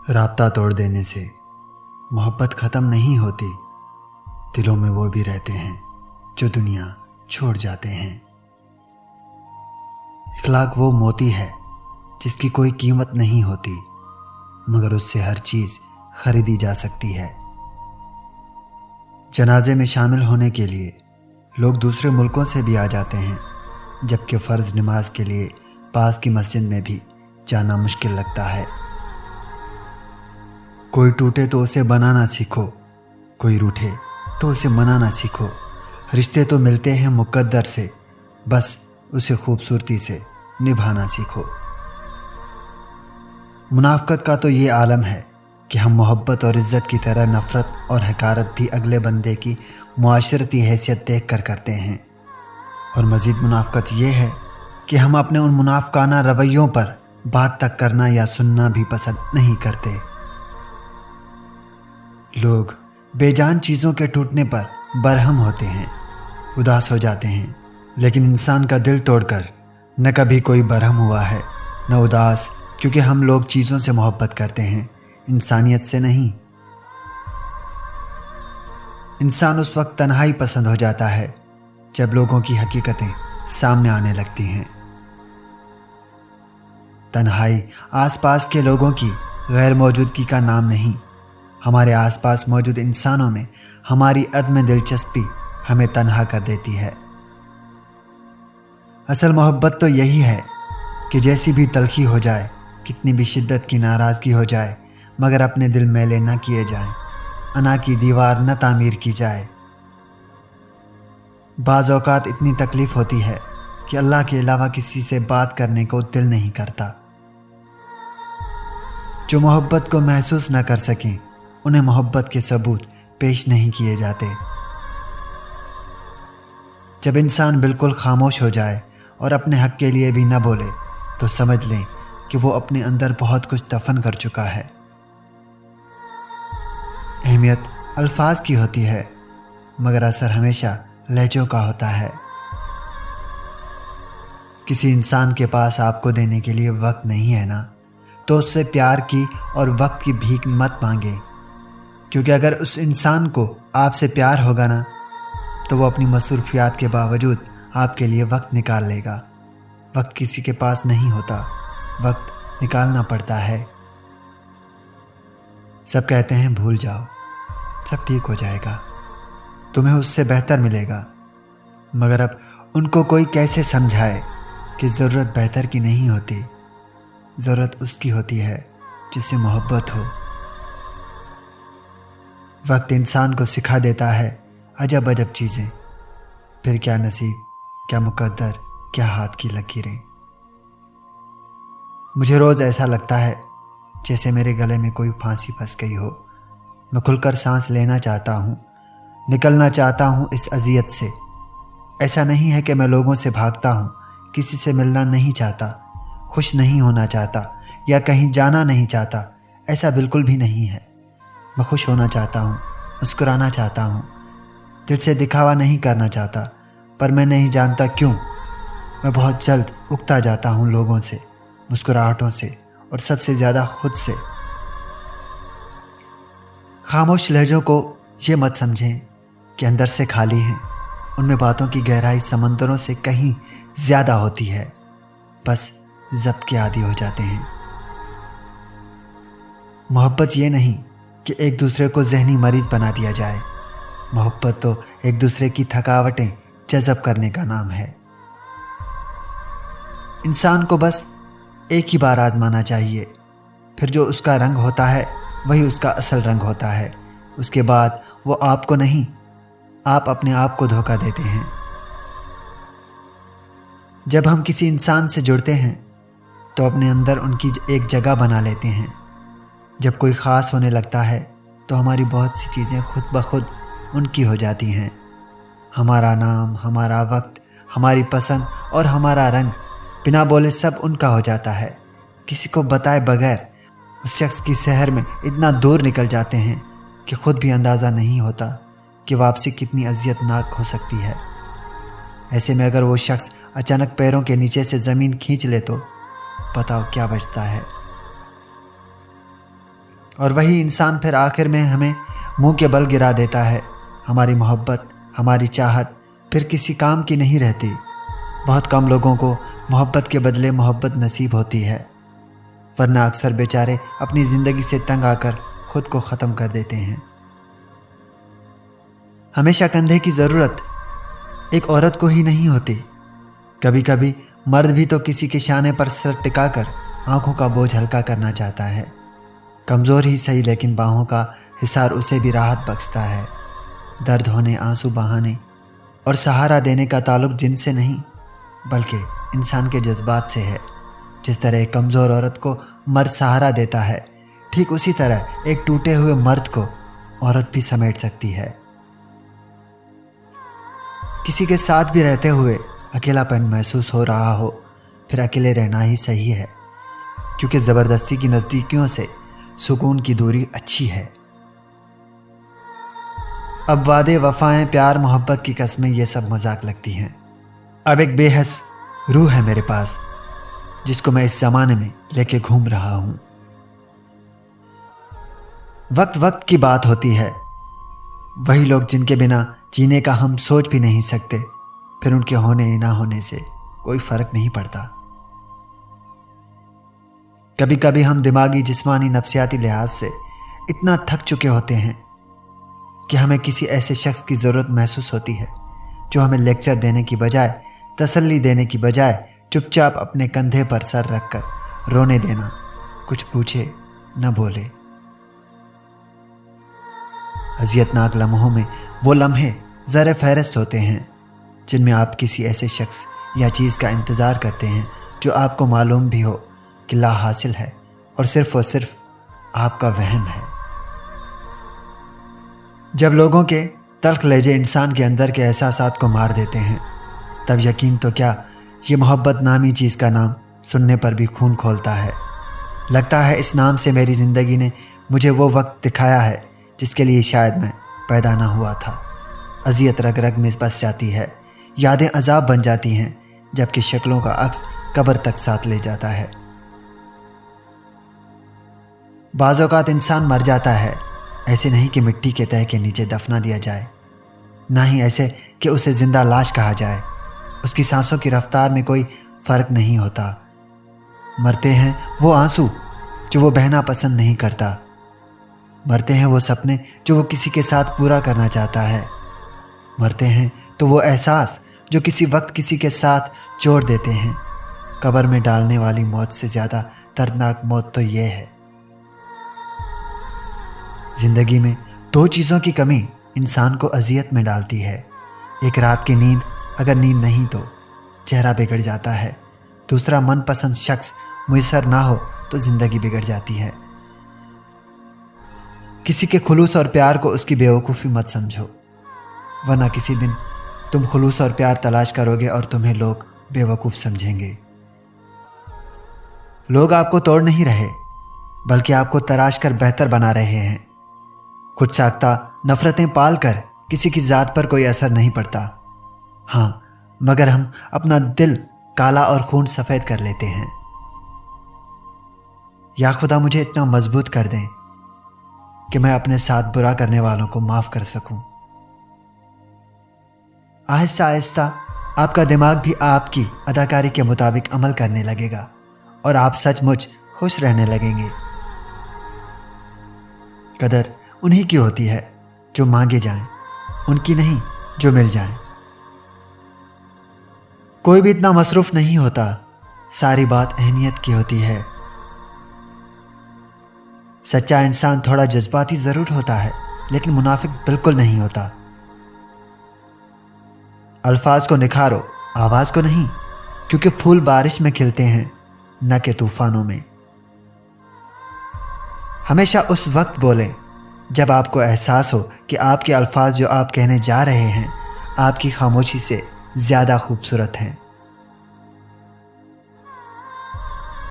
رابطہ توڑ دینے سے محبت ختم نہیں ہوتی، دلوں میں وہ بھی رہتے ہیں جو دنیا چھوڑ جاتے ہیں۔ اخلاق وہ موتی ہے جس کی کوئی قیمت نہیں ہوتی، مگر اس سے ہر چیز خریدی جا سکتی ہے۔ جنازے میں شامل ہونے کے لیے لوگ دوسرے ملکوں سے بھی آ جاتے ہیں، جبکہ فرض نماز کے لیے پاس کی مسجد میں بھی جانا مشکل لگتا ہے۔ کوئی ٹوٹے تو اسے بنانا سیکھو، کوئی روٹھے تو اسے منانا سیکھو۔ رشتے تو ملتے ہیں مقدر سے، بس اسے خوبصورتی سے نبھانا سیکھو۔ منافقت کا تو یہ عالم ہے کہ ہم محبت اور عزت کی طرح نفرت اور حقارت بھی اگلے بندے کی معاشرتی حیثیت دیکھ کر کرتے ہیں، اور مزید منافقت یہ ہے کہ ہم اپنے ان منافقانہ رویوں پر بات تک کرنا یا سننا بھی پسند نہیں کرتے۔ لوگ بے جان چیزوں کے ٹوٹنے پر برہم ہوتے ہیں، اداس ہو جاتے ہیں، لیکن انسان کا دل توڑ کر نہ کبھی کوئی برہم ہوا ہے نہ اداس، کیونکہ ہم لوگ چیزوں سے محبت کرتے ہیں، انسانیت سے نہیں۔ انسان اس وقت تنہائی پسند ہو جاتا ہے جب لوگوں کی حقیقتیں سامنے آنے لگتی ہیں۔ تنہائی آس پاس کے لوگوں کی غیر موجودگی کا نام نہیں، ہمارے آس پاس موجود انسانوں میں ہماری عدم دلچسپی ہمیں تنہا کر دیتی ہے۔ اصل محبت تو یہی ہے کہ جیسی بھی تلخی ہو جائے، کتنی بھی شدت کی ناراضگی ہو جائے، مگر اپنے دل میلے نہ کیے جائیں، انا کی دیوار نہ تعمیر کی جائے۔ بعض اوقات اتنی تکلیف ہوتی ہے کہ اللہ کے علاوہ کسی سے بات کرنے کو دل نہیں کرتا۔ جو محبت کو محسوس نہ کر سکیں، انہیں محبت کے ثبوت پیش نہیں کیے جاتے۔ جب انسان بالکل خاموش ہو جائے اور اپنے حق کے لیے بھی نہ بولے تو سمجھ لیں کہ وہ اپنے اندر بہت کچھ دفن کر چکا ہے۔ اہمیت الفاظ کی ہوتی ہے، مگر اثر ہمیشہ لہجوں کا ہوتا ہے۔ کسی انسان کے پاس آپ کو دینے کے لیے وقت نہیں ہے نا، تو اس سے پیار کی اور وقت کی بھیک مت مانگیں، کیونکہ اگر اس انسان کو آپ سے پیار ہوگا نا تو وہ اپنی مصروفیات کے باوجود آپ کے لیے وقت نکال لے گا۔ وقت کسی کے پاس نہیں ہوتا، وقت نکالنا پڑتا ہے۔ سب کہتے ہیں بھول جاؤ، سب ٹھیک ہو جائے گا، تمہیں اس سے بہتر ملے گا، مگر اب ان کو کوئی کیسے سمجھائے کہ ضرورت بہتر کی نہیں ہوتی، ضرورت اس کی ہوتی ہے جس سے محبت ہو۔ وقت انسان کو سکھا دیتا ہے عجب عجب چیزیں، پھر کیا نصیب، کیا مقدر، کیا ہاتھ کی لکیریں۔ مجھے روز ایسا لگتا ہے جیسے میرے گلے میں کوئی پھانسی پھنس گئی ہو۔ میں کھل کر سانس لینا چاہتا ہوں، نکلنا چاہتا ہوں اس اذیت سے۔ ایسا نہیں ہے کہ میں لوگوں سے بھاگتا ہوں، کسی سے ملنا نہیں چاہتا، خوش نہیں ہونا چاہتا یا کہیں جانا نہیں چاہتا، ایسا بالکل بھی نہیں ہے۔ میں خوش ہونا چاہتا ہوں، مسکرانا چاہتا ہوں، دل سے دکھاوا نہیں کرنا چاہتا، پر میں نہیں جانتا کیوں میں بہت جلد اکتا جاتا ہوں لوگوں سے، مسکراہٹوں سے، اور سب سے زیادہ خود سے۔ خاموش لہجوں کو یہ مت سمجھیں کہ اندر سے خالی ہیں، ان میں باتوں کی گہرائی سمندروں سے کہیں زیادہ ہوتی ہے، بس ضبط کے عادی ہو جاتے ہیں۔ محبت یہ نہیں کہ ایک دوسرے کو ذہنی مریض بنا دیا جائے، محبت تو ایک دوسرے کی تھکاوٹیں جذب کرنے کا نام ہے۔ انسان کو بس ایک ہی بار آزمانا چاہیے، پھر جو اس کا رنگ ہوتا ہے وہی اس کا اصل رنگ ہوتا ہے، اس کے بعد وہ آپ کو نہیں، آپ اپنے آپ کو دھوکہ دیتے ہیں۔ جب ہم کسی انسان سے جڑتے ہیں تو اپنے اندر ان کی ایک جگہ بنا لیتے ہیں۔ جب کوئی خاص ہونے لگتا ہے تو ہماری بہت سی چیزیں خود بخود ان کی ہو جاتی ہیں۔ ہمارا نام، ہمارا وقت، ہماری پسند اور ہمارا رنگ بنا بولے سب ان کا ہو جاتا ہے۔ کسی کو بتائے بغیر اس شخص کی سحر میں اتنا دور نکل جاتے ہیں کہ خود بھی اندازہ نہیں ہوتا کہ واپسی کتنی اذیت ناک ہو سکتی ہے۔ ایسے میں اگر وہ شخص اچانک پیروں کے نیچے سے زمین کھینچ لے تو بتاؤ کیا بچتا ہے۔ اور وہی انسان پھر آخر میں ہمیں منہ کے بل گرا دیتا ہے۔ ہماری محبت، ہماری چاہت پھر کسی کام کی نہیں رہتی۔ بہت کم لوگوں کو محبت کے بدلے محبت نصیب ہوتی ہے، ورنہ اکثر بیچارے اپنی زندگی سے تنگ آ کر خود کو ختم کر دیتے ہیں۔ ہمیشہ کندھے کی ضرورت ایک عورت کو ہی نہیں ہوتی، کبھی کبھی مرد بھی تو کسی کے شانے پر سر ٹکا کر آنکھوں کا بوجھ ہلکا کرنا چاہتا ہے۔ کمزور ہی صحیح، لیکن باہوں کا حصار اسے بھی راحت بخشتا ہے۔ درد ہونے، آنسو بہانے اور سہارا دینے کا تعلق جن سے نہیں بلکہ انسان کے جذبات سے ہے۔ جس طرح ایک کمزور عورت کو مرد سہارا دیتا ہے، ٹھیک اسی طرح ایک ٹوٹے ہوئے مرد کو عورت بھی سمیٹ سکتی ہے۔ کسی کے ساتھ بھی رہتے ہوئے اکیلا پن محسوس ہو رہا ہو، پھر اکیلے رہنا ہی صحیح ہے، کیونکہ زبردستی کی نزدیکیوں سے سکون کی دوری اچھی ہے۔ اب وعدے، وفائیں، پیار، محبت کی قسمیں یہ سب مذاق لگتی ہیں۔ اب ایک بے حس روح ہے میرے پاس، جس کو میں اس زمانے میں لے کے گھوم رہا ہوں۔ وقت وقت کی بات ہوتی ہے، وہی لوگ جن کے بنا جینے کا ہم سوچ بھی نہیں سکتے، پھر ان کے ہونے نہ ہونے سے کوئی فرق نہیں پڑتا۔ کبھی کبھی ہم دماغی، جسمانی، نفسیاتی لحاظ سے اتنا تھک چکے ہوتے ہیں کہ ہمیں کسی ایسے شخص کی ضرورت محسوس ہوتی ہے جو ہمیں لیکچر دینے کی بجائے، تسلی دینے کی بجائے چپ چاپ اپنے کندھے پر سر رکھ کر رونے دینا، کچھ پوچھے نہ بولے۔ اذیتناک لمحوں میں وہ لمحے زر فہرست ہوتے ہیں جن میں آپ کسی ایسے شخص یا چیز کا انتظار کرتے ہیں جو آپ کو معلوم بھی ہو کہ لا حاصل ہے اور صرف آپ کا وہم ہے۔ جب لوگوں کے تلخ لہجے انسان کے اندر کے احساسات کو مار دیتے ہیں، تب یقین تو کیا، یہ محبت نامی چیز کا نام سننے پر بھی خون کھولتا ہے۔ لگتا ہے اس نام سے میری زندگی نے مجھے وہ وقت دکھایا ہے جس کے لیے شاید میں پیدا نہ ہوا تھا۔ اذیت رگ رگ میں بس جاتی ہے، یادیں عذاب بن جاتی ہیں، جبکہ شکلوں کا عکس قبر تک ساتھ لے جاتا ہے۔ بعض اوقات انسان مر جاتا ہے، ایسے نہیں کہ مٹی کے تہہ کے نیچے دفنا دیا جائے، نہ ہی ایسے کہ اسے زندہ لاش کہا جائے۔ اس کی سانسوں کی رفتار میں کوئی فرق نہیں ہوتا۔ مرتے ہیں وہ آنسو جو وہ بہنا پسند نہیں کرتا، مرتے ہیں وہ سپنے جو وہ کسی کے ساتھ پورا کرنا چاہتا ہے، مرتے ہیں تو وہ احساس جو کسی وقت کسی کے ساتھ جوڑ دیتے ہیں۔ قبر میں ڈالنے والی موت سے زیادہ دردناک موت تو یہ ہے۔ زندگی میں دو چیزوں کی کمی انسان کو اذیت میں ڈالتی ہے، ایک رات کی نیند، اگر نیند نہیں تو چہرہ بگڑ جاتا ہے، دوسرا من پسند شخص میسر نہ ہو تو زندگی بگڑ جاتی ہے۔ کسی کے خلوص اور پیار کو اس کی بیوقوفی مت سمجھو، ورنہ کسی دن تم خلوص اور پیار تلاش کرو گے اور تمہیں لوگ بیوقوف سمجھیں گے۔ لوگ آپ کو توڑ نہیں رہے بلکہ آپ کو تراش کر بہتر بنا رہے ہیں۔ خود ساختہ نفرتیں پال کر کسی کی ذات پر کوئی اثر نہیں پڑتا، ہاں مگر ہم اپنا دل کالا اور خون سفید کر لیتے ہیں۔ یا خدا مجھے اتنا مضبوط کر دیں کہ میں اپنے ساتھ برا کرنے والوں کو معاف کر سکوں۔ آہستہ آہستہ آپ کا دماغ بھی آپ کی اداکاری کے مطابق عمل کرنے لگے گا اور آپ سچ مچ خوش رہنے لگیں گے۔ قدر انہی کی ہوتی ہے جو مانگے جائیں، ان کی نہیں جو مل جائیں۔ کوئی بھی اتنا مصروف نہیں ہوتا، ساری بات اہمیت کی ہوتی ہے۔ سچا انسان تھوڑا جذباتی ضرور ہوتا ہے لیکن منافق بالکل نہیں ہوتا۔ الفاظ کو نکھارو، آواز کو نہیں، کیونکہ پھول بارش میں کھلتے ہیں نہ کہ طوفانوں میں۔ ہمیشہ اس وقت بولیں جب آپ کو احساس ہو کہ آپ کے الفاظ جو آپ کہنے جا رہے ہیں آپ کی خاموشی سے زیادہ خوبصورت ہیں۔